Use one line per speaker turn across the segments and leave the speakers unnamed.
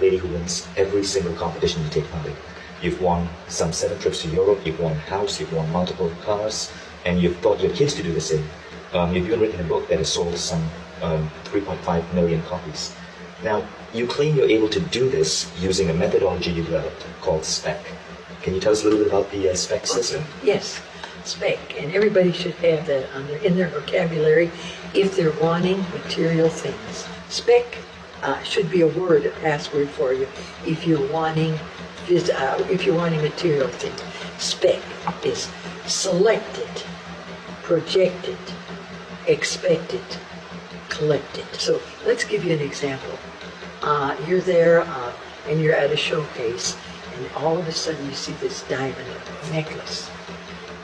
lady who wins every single competition you take part in. You've won some 7 trips to Europe, you've won a house, you've won multiple cars, and you've taught your kids to do the same. You've even written a book that has sold some 3.5 million copies. Now, you claim you're able to do this using a methodology you developed called SPEC. Can you tell us a little bit about the SPEC system?
Yes, SPEC, and everybody should have that in their vocabulary if they're wanting material things. SPEC should be a word, a password for you if you're wanting material things. SPEC is selected, projected, expected, collected. So let's give you an example. You're there and you're at a showcase, and all of a sudden you see this diamond necklace.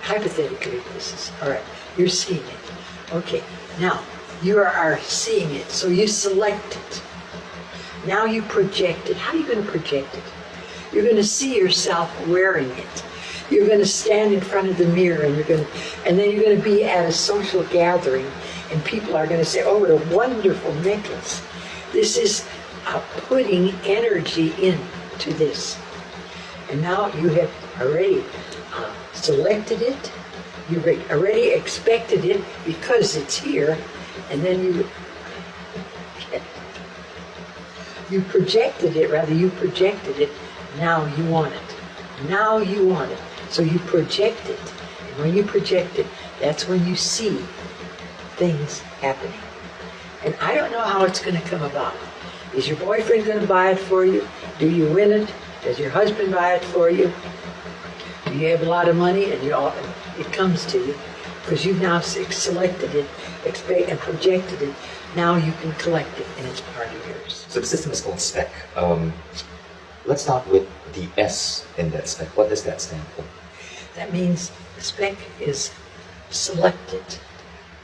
Hypothetically, this is, all right, you're seeing it. Okay, now you are seeing it, so you select it. Now you project it. How are you going to project it? You're going to see yourself wearing it. You're going to stand in front of the mirror, and then you're going to be at a social gathering, and people are going to say, "Oh, what a wonderful necklace." This is putting energy into this. And now you have already selected it, you've already expected it because it's here, and then you projected it, now you want it. Now you want it. So you project it. And when you project it, that's when you see things happening. And I don't know how it's going to come about. Is your boyfriend going to buy it for you? Do you win it? Does your husband buy it for you? Do you have a lot of money and it comes to you? Because you've now selected it, and projected it. Now you can collect it, and it's part of yours.
So the system is called SPEC. Let's start with the S in that SPEC. What does that stand for?
That means SPEC is selected.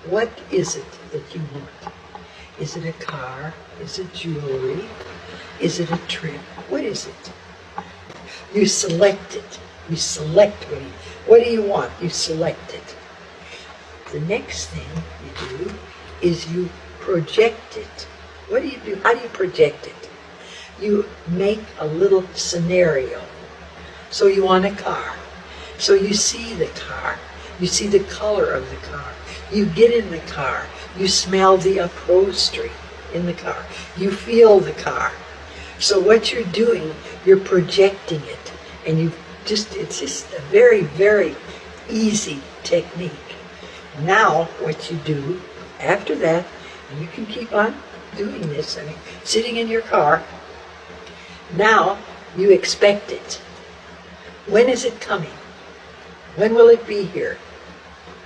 What is it that you want? Is it a car? Is it jewelry? Is it a trip? What is it? You select it. You select what do you want? You select it. The next thing you do is you project it. What do you do? How do you project it? You make a little scenario. So you want a car. So you see the car. You see the color of the car. You get in the car. You smell the upholstery in the car. You feel the car. So what you're doing, you're projecting it. And it's just a very, very easy technique. Now what you do after that, and you can keep on doing this, sitting in your car, now you expect it. When is it coming? When will it be here?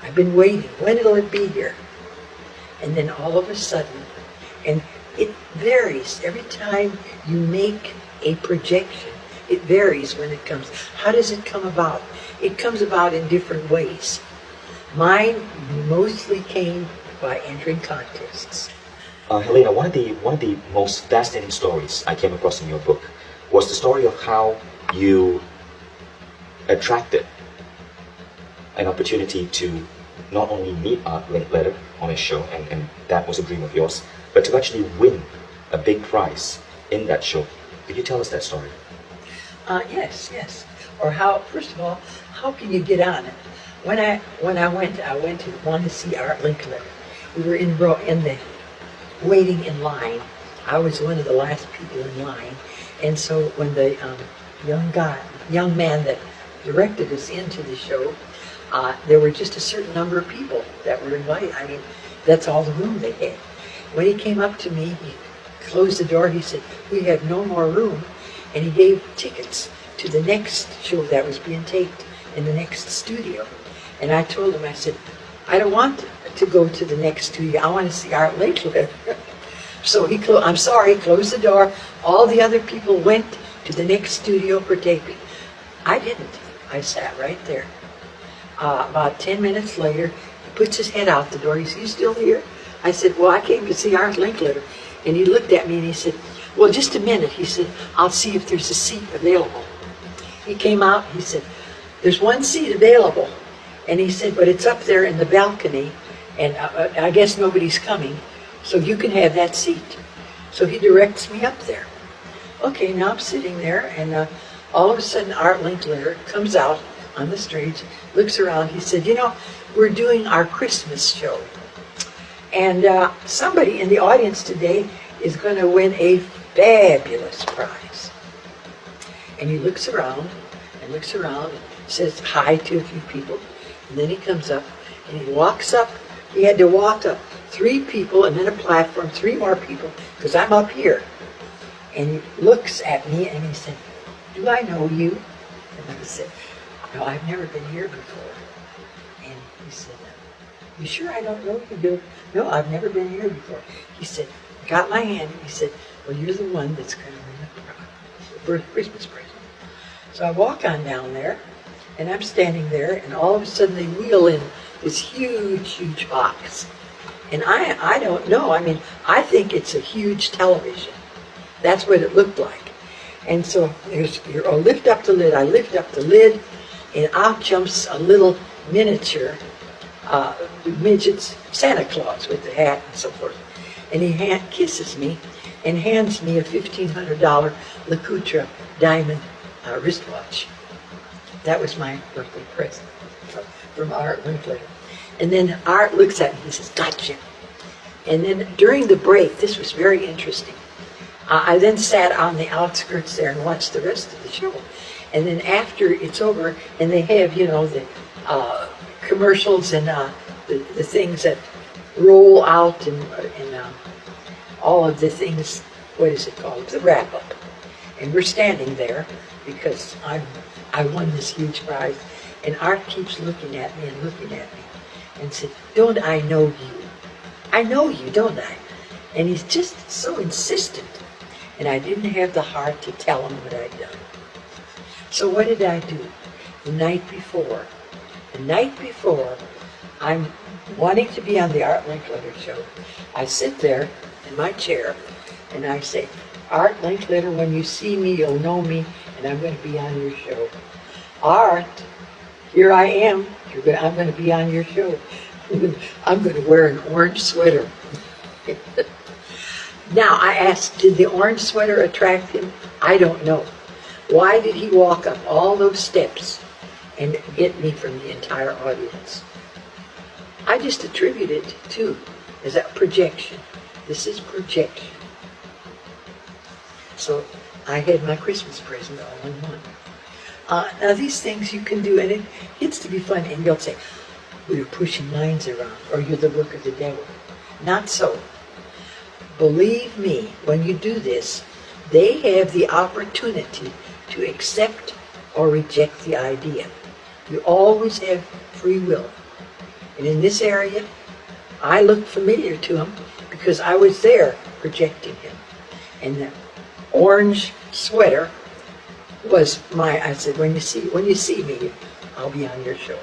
I've been waiting. When will it be here? And then all of a sudden, and it varies every time you make a projection. It varies when it comes. How does it come about? It comes about in different ways. Mine mostly came by entering contests.
Helene, one of the most fascinating stories I came across in your book was the story of how you attracted an opportunity to not only meet Art Linkletter on a show, and that was a dream of yours, but to actually win a big prize in that show. Could you tell us that story?
Yes. Or first of all, how can you get on it? When I went to want to see Art Linkletter. We were waiting in line. I was one of the last people in line, and so when the young man that directed us into the show, there were just a certain number of people that were invited. That's all the room they had. When he came up to me, he closed the door. He said, "We have no more room," and he gave tickets to the next show that was being taped in the next studio. And I told him, I said, "I don't want to go to the next studio. I want to see Art Linkletter." So he closed the door. All the other people went to the next studio for taping. I didn't. I sat right there. About 10 minutes later, he puts his head out the door. He said, "You still here?" I said, "Well, I came to see Art Linkletter." And he looked at me and he said, "Well, just a minute." He said, "I'll see if there's a seat available." He came out, he said, "There's one seat available." And he said, "But it's up there in the balcony, and I guess nobody's coming, so you can have that seat." So he directs me up there. Okay, now I'm sitting there, and all of a sudden Art Linkletter comes out on the stage, looks around. He said, we're doing our Christmas show. And somebody in the audience today is going to win a fabulous prize. And he looks around and says hi to a few people. And then he comes up and he walks up. He had to walk up 3 people and then a platform, 3 more people, because I'm up here. And he looks at me and he said, do I know you? And I said, no, I've never been here before. And he said, you sure I don't know you? Do? No, I've never been here before. He said, got my hand. He said, well, you're the one that's going to win the Christmas present. So I walk on down there, and I'm standing there, and all of a sudden they wheel in this huge, huge box. And I don't know. I mean, I think it's a huge television. That's what it looked like. And so I lift up the lid, and out jumps a little miniature midget's Santa Claus with the hat and so forth. And he kisses me and hands me a $1,500 LeCoutre diamond wristwatch. That was my birthday present from Art Linkletter. And then Art looks at me and he says, gotcha. And then during the break, this was very interesting. I then sat on the outskirts there and watched the rest of the show. And then after it's over, and they have, the commercials and the things that roll out and all of the things, what is it called? The wrap-up. And we're standing there because I won this huge prize. And Art keeps looking at me and said, don't I know you? I know you, don't I? And he's just so insistent. And I didn't have the heart to tell him what I'd done. So what did I do? The night before, I'm wanting to be on the Art Linkletter show. I sit there in my chair and I say, Art Linkletter, when you see me, you'll know me, and I'm going to be on your show. Art, here I am. I'm going to be on your show. I'm going to wear an orange sweater. Now, I asked, did the orange sweater attract him? I don't know. Why did he walk up all those steps and get me from the entire audience? I just attribute it to as a projection. This is projection. So I had my Christmas present all in one. Now these things you can do, and it gets to be fun, and you'll say, well, you're pushing lines around, or you're the work of the devil. Not so. Believe me, when you do this, they have the opportunity to accept or reject the idea. You always have free will. And in this area, I look familiar to him because I was there projecting him. And the orange sweater was I said, when you see me, I'll be on your show.